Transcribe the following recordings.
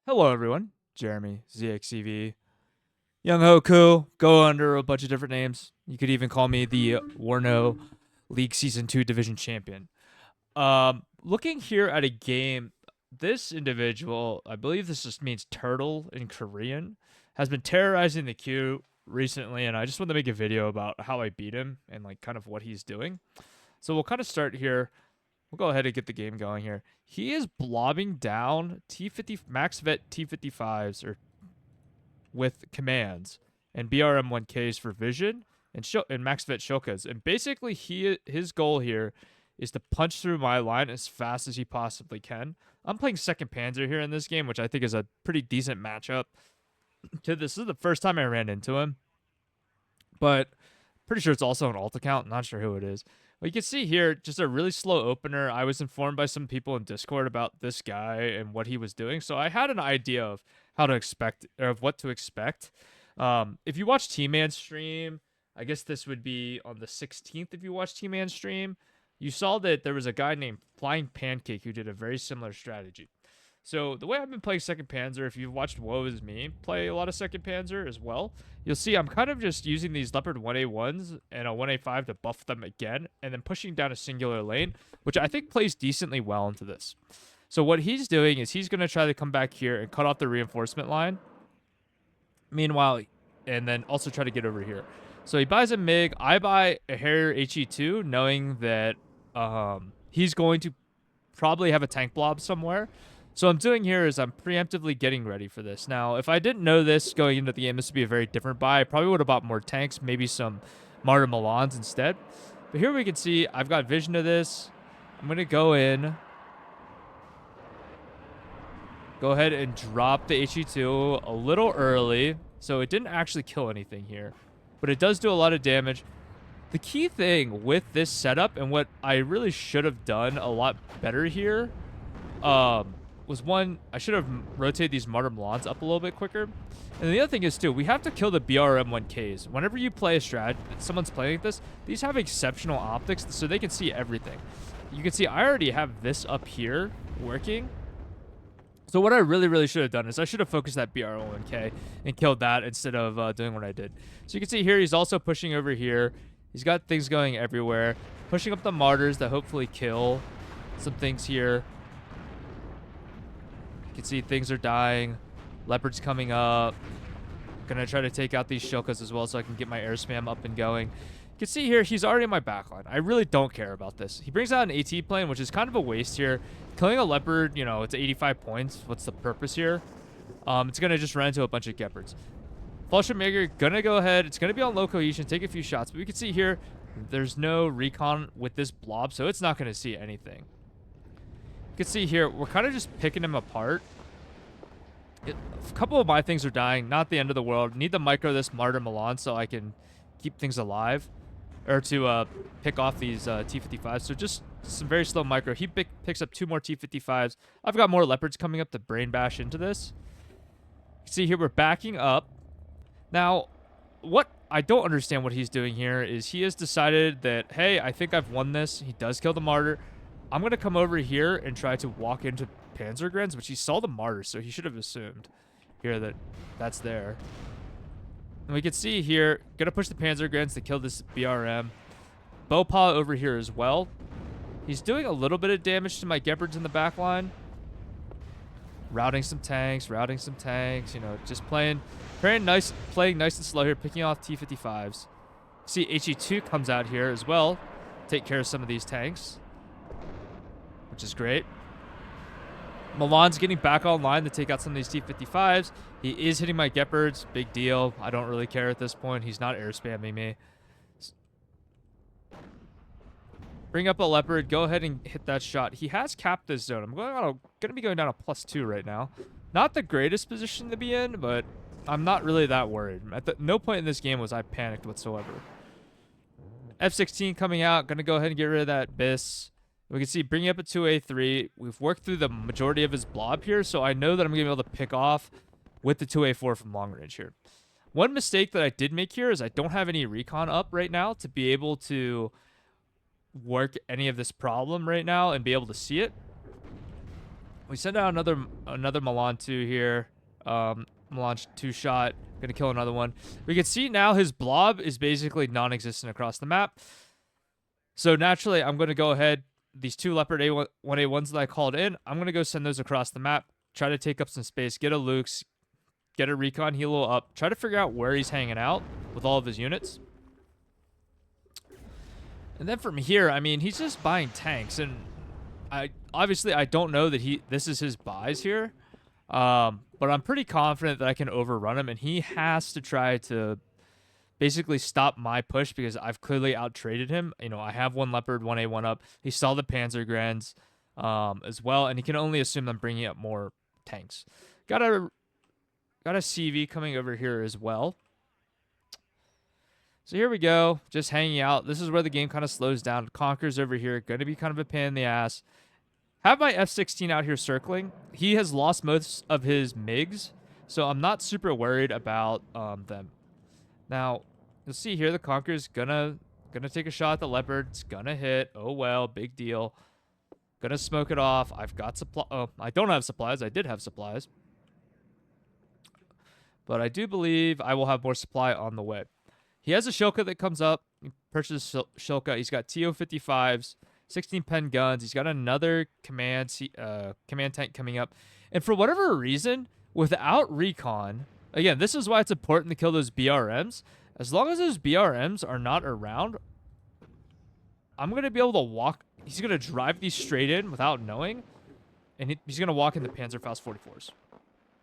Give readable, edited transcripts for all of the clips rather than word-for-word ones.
Hello, everyone. Jeremy, ZXCV, Young Hoku, go under a bunch of different names. You could even call me the WARNO League Season 2 Division Champion. Looking here at a game, this individual, I believe this just means turtle in Korean, has been terrorizing the queue recently, and I just want to make a video about how I beat him and like kind of what he's doing. So we'll kind of start here. We'll go ahead and get the game going here. He is blobbing down T50 max vet T55s or with commands and BRM1Ks for vision and max vet shokas. And basically his goal here is to punch through my line as fast as he possibly can. I'm playing second Panzer here in this game, which I think is a pretty decent matchup. This is the first time I ran into him, but pretty sure it's also an alt account. Not sure who it is. Well, you can see here, just a really slow opener. I was informed by some people in Discord about this guy and what he was doing, so I had an idea of how to expect, or of what to expect. If you watch T-Man stream, I guess this would be on the 16th if you watch T-Man stream, you saw that there was a guy named Flying Pancake who did a very similar strategy. So the way I've been playing Second Panzer, if you've watched Woe Is Me play a lot of Second Panzer as well, you'll see I'm kind of just using these Leopard 1A1s and a 1A5 to buff them again, and then pushing down a singular lane, which I think plays decently well into this. So what he's doing is he's going to try to come back here and cut off the reinforcement line. Meanwhile, and then also try to get over here. So he buys a MiG. I buy a Harrier HE2, knowing that he's going to probably have a tank blob somewhere. So what I'm doing here is I'm preemptively getting ready for this. Now, if I didn't know this going into the game, this would be a very different buy. I probably would have bought more tanks, maybe some Martyr Milans instead. But here we can see I've got vision of this. I'm going to go in. Go ahead and drop the HE2 a little early. So it didn't actually kill anything here, but it does do a lot of damage. The key thing with this setup and what I really should have done a lot better here was one, I should have rotated these Martyr Milans up a little bit quicker. And the other thing is, too, we have to kill the BRM1Ks. Whenever you play a strat, someone's playing this, these have exceptional optics, so they can see everything. You can see I already have this up here working. So what I really should have done is I should have focused that BR1K and killed that instead of doing what I did. So you can see here he's also pushing over here. He's got things going everywhere. Pushing up the Martyrs that hopefully kill some things here. You can see things are dying. Leopard's coming up. Gonna try to take out these Shokas as well so I can get my air spam up and going. You can see here, he's already in my backline. I really don't care about this. He brings out an AT plane, which is kind of a waste here. Killing a Leopard, you know, it's 85 points. What's the purpose here? It's going to just run into a bunch of Gepards. Fallship Maker, going to go ahead. It's going to be on low cohesion, take a few shots. But we can see here, there's no recon with this blob, so it's not going to see anything. You can see here, we're kind of just picking him apart. A couple of my things are dying. Not the end of the world. Need to micro this Martyr Milan so I can keep things alive. Or to pick off these T55s. So just some very slow micro. He picks up 2 more T55s. I've got more Leopards coming up to brain bash into this. You see here, we're backing up. Now, what I don't understand what he's doing here is he has decided that, hey, I think I've won this. He does kill the Martyr. I'm going to come over here and try to walk into Panzergrens, which he saw the Martyr, so he should have assumed here that that's there. And we can see here, gonna push the Panzergrens to kill this BRM. Bowpaw over here as well. He's doing a little bit of damage to my Gepards in the back line. Routing some tanks, you know, just playing nice and slow here, picking off T55s. See, HE2 comes out here as well. Take care of some of these tanks, which is great. Milan's getting back online to take out some of these T55s. He is hitting my Gepards. Big deal. I don't really care at this point. He's not air spamming me. Bring up a Leopard. Go ahead and hit that shot. He has capped this zone. I'm going to be going down a +2 right now. Not the greatest position to be in, but I'm not really that worried. At no point in this game was I panicked whatsoever. F-16 coming out. Going to go ahead and get rid of that BIS. We can see bringing up a 2A3. We've worked through the majority of his blob here, so I know that I'm going to be able to pick off with the 2A4 from long range here. One mistake that I did make here is I don't have any recon up right now to be able to work any of this problem right now and be able to see it. We send out another Milan 2 here. Milan 2-shot. Gonna kill another one. We can see now his blob is basically non-existent across the map. So naturally, I'm gonna go ahead. These 2 Leopard 1A1s that I called in, I'm gonna go send those across the map. Try to take up some space. Get a Luke's. Get a recon helo up. Try to figure out where he's hanging out with all of his units. And then from here, I mean, he's just buying tanks, and obviously I don't know that this is his buys here, but I'm pretty confident that I can overrun him, and he has to try to basically stop my push because I've clearly out-traded him. You know, I have 1 Leopard 1A1 up. He saw the Panzergrens as well, and he can only assume I'm bringing up more tanks. Got a CV coming over here as well. So here we go, just hanging out. This is where the game kind of slows down. Conquer's over here, going to be kind of a pain in the ass. Have my F-16 out here circling. He has lost most of his MiGs, so I'm not super worried about them. Now, you'll see here the Conquer's gonna take a shot at the Leopard. It's gonna hit. Oh well, big deal. Gonna smoke it off. I've got supply. Oh, I don't have supplies. I did have supplies, but I do believe I will have more supply on the way. He has a Shilka that comes up. He purchases Shilka. He's got TO-55s, 16 pen guns. He's got another command tank coming up. And for whatever reason, without recon, again, this is why it's important to kill those BRMs. As long as those BRMs are not around, I'm going to be able to walk. He's going to drive these straight in without knowing. And he's going to walk in the Panzerfaust 44s.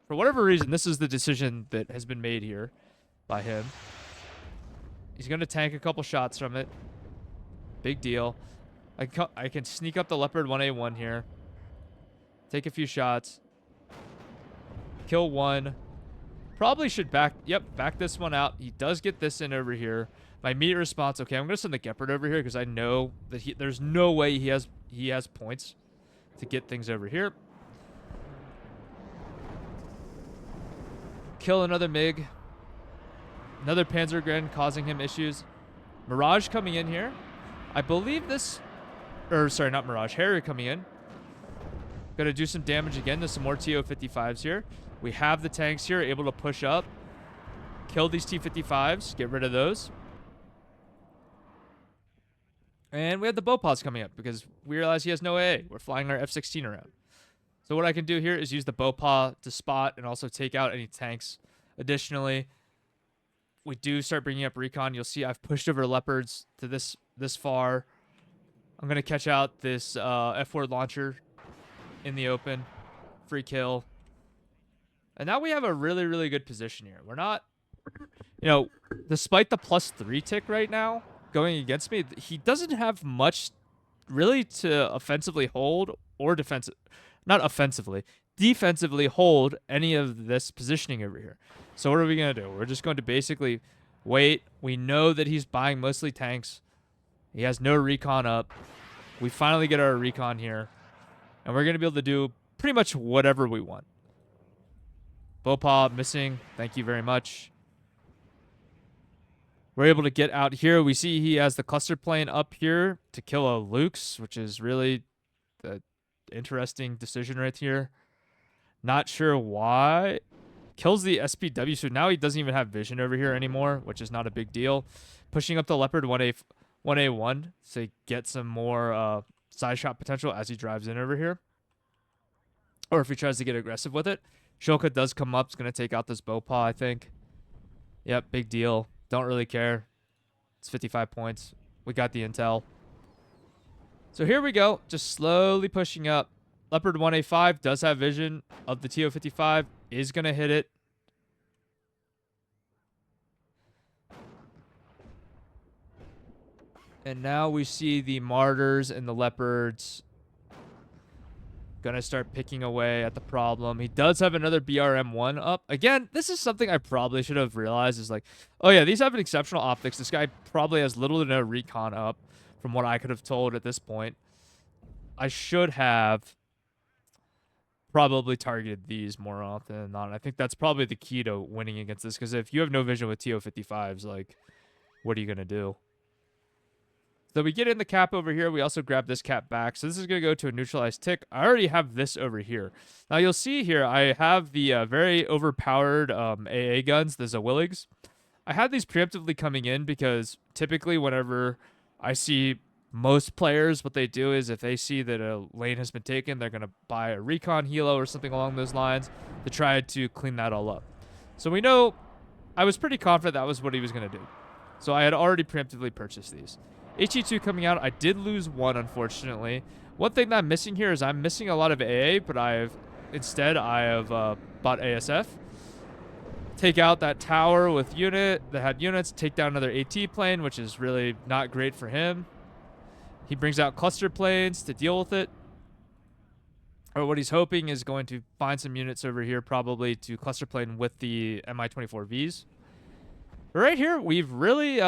For whatever reason, this is the decision that has been made here by him. He's going to tank a couple shots from it. Big deal. I can sneak up the Leopard 1A1 here. Take a few shots. Kill one. Probably should back this one out. He does get this in over here. My immediate response, okay, I'm going to send the Gepard over here because I know that there's no way he has points to get things over here. Kill another MiG. Another Panzergren causing him issues. Mirage coming in here. I believe this... Or, sorry, not Mirage. Harrier coming in. Gonna do some damage again to some more TO-55s here. We have the tanks here able to push up. Kill these T-55s. Get rid of those. And we have the Beaupots coming up because we realize he has no AA. We're flying our F-16 around. So what I can do here is use the Beaupot to spot and also take out any tanks. Additionally... we do start bringing up recon. You'll see I've pushed over Leopards to this far. I'm going to catch out this F-4 launcher in the open. Free kill. And now we have a really, really good position here. We're not, you know, despite the +3 tick right now going against me, he doesn't have much really to offensively hold or defensive, not offensively, defensively hold any of this positioning over here. So what are we going to do? We're just going to basically wait. We know that he's buying mostly tanks. He has no recon up. We finally get our recon here. And we're going to be able to do pretty much whatever we want. Beaupot missing. Thank you very much. We're able to get out here. We see he has the cluster plane up here to kill a Luke's, which is really the interesting decision right here. Not sure why. Kills the SPW, so now he doesn't even have vision over here anymore, which is not a big deal. Pushing up the Leopard 1A1 to get some more side shot potential as he drives in over here. Or if he tries to get aggressive with it. Shilka does come up. It's going to take out this Beaupot, I think. Yep, big deal. Don't really care. It's 55 points. We got the intel. So here we go. Just slowly pushing up. Leopard 1A5 does have vision of the TO-55. Is going to hit it. And now we see the Martyrs and the Leopards going to start picking away at the problem. He does have another BRM-1 up. Again, this is something I probably should have realized is like, oh yeah, these have an exceptional optics. This guy probably has little to no recon up from what I could have told at this point. I should have probably targeted these more often than not. I think that's probably the key to winning against this, because if you have no vision with TO-55s, like, what are you going to do? So we get in the cap over here. We also grab this cap back. So this is going to go to a neutralized tick. I already have this over here. Now you'll see here I have the very overpowered AA guns, the Zawilligs. I had these preemptively coming in because typically whenever I see most players, what they do is if they see that a lane has been taken, they're going to buy a recon helo or something along those lines to try to clean that all up. So we know I was pretty confident that was what he was going to do. So I had already preemptively purchased these. HE2 coming out, I did lose one, unfortunately. One thing that I'm missing here is I'm missing a lot of AA, but instead I have bought ASF. Take out that tower with unit that had units, take down another AT plane, which is really not great for him. He brings out cluster planes to deal with it. Or what he's hoping is going to find some units over here probably to cluster plane with the Mi-24Vs. But right here, we've really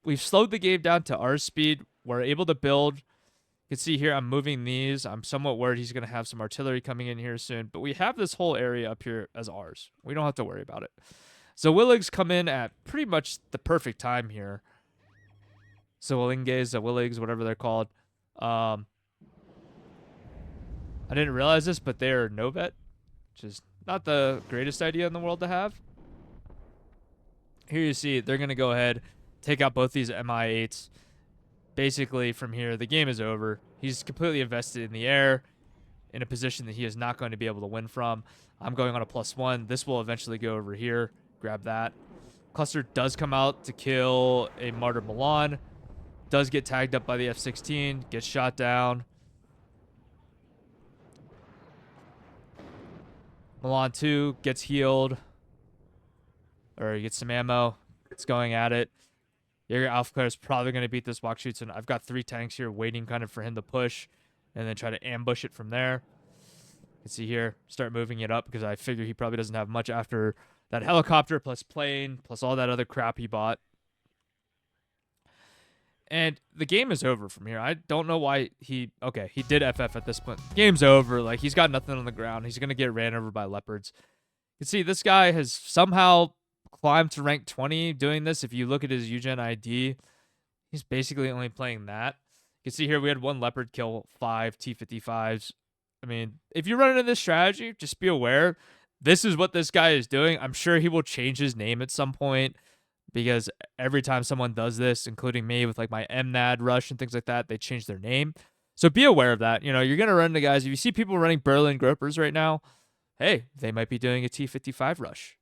we've slowed the game down to our speed. We're able to build. You can see here I'm moving these. I'm somewhat worried he's going to have some artillery coming in here soon. But we have this whole area up here as ours. We don't have to worry about it. Zawilligs come in at pretty much the perfect time here. Zawilligs, whatever they're called. I didn't realize this, but they're Novet, which is not the greatest idea in the world to have. Here you see they're going to go ahead, take out both these Mi-8s. Basically, from here, the game is over. He's completely invested in the air in a position that he is not going to be able to win from. I'm going on a +1. This will eventually go over here. Grab that. Cluster does come out to kill a Martyr Milan. Does get tagged up by the F-16. Gets shot down. Milan 2 gets healed. Or he gets some ammo. It's going at it. Jaeger Alpha is probably going to beat this Wachschutzen. I've got 3 tanks here waiting kind of for him to push and then try to ambush it from there. You can see here, start moving it up because I figure he probably doesn't have much after that helicopter plus plane plus all that other crap he bought. And the game is over from here. I don't know why he did FF at this point. Game's over. Like, he's got nothing on the ground. He's going to get ran over by leopards. You can see this guy has somehow climbed to rank 20 doing this. If you look at his Eugen ID, he's basically only playing that. You can see here we had 1 leopard kill 5 T55s. I mean, if you run into this strategy, just be aware. This is what this guy is doing. I'm sure he will change his name at some point because every time someone does this, including me with like my MNAD rush and things like that, they change their name. So be aware of that. You know, you're going to run into guys. If you see people running Berlin Gropers right now, hey, they might be doing a T55 rush.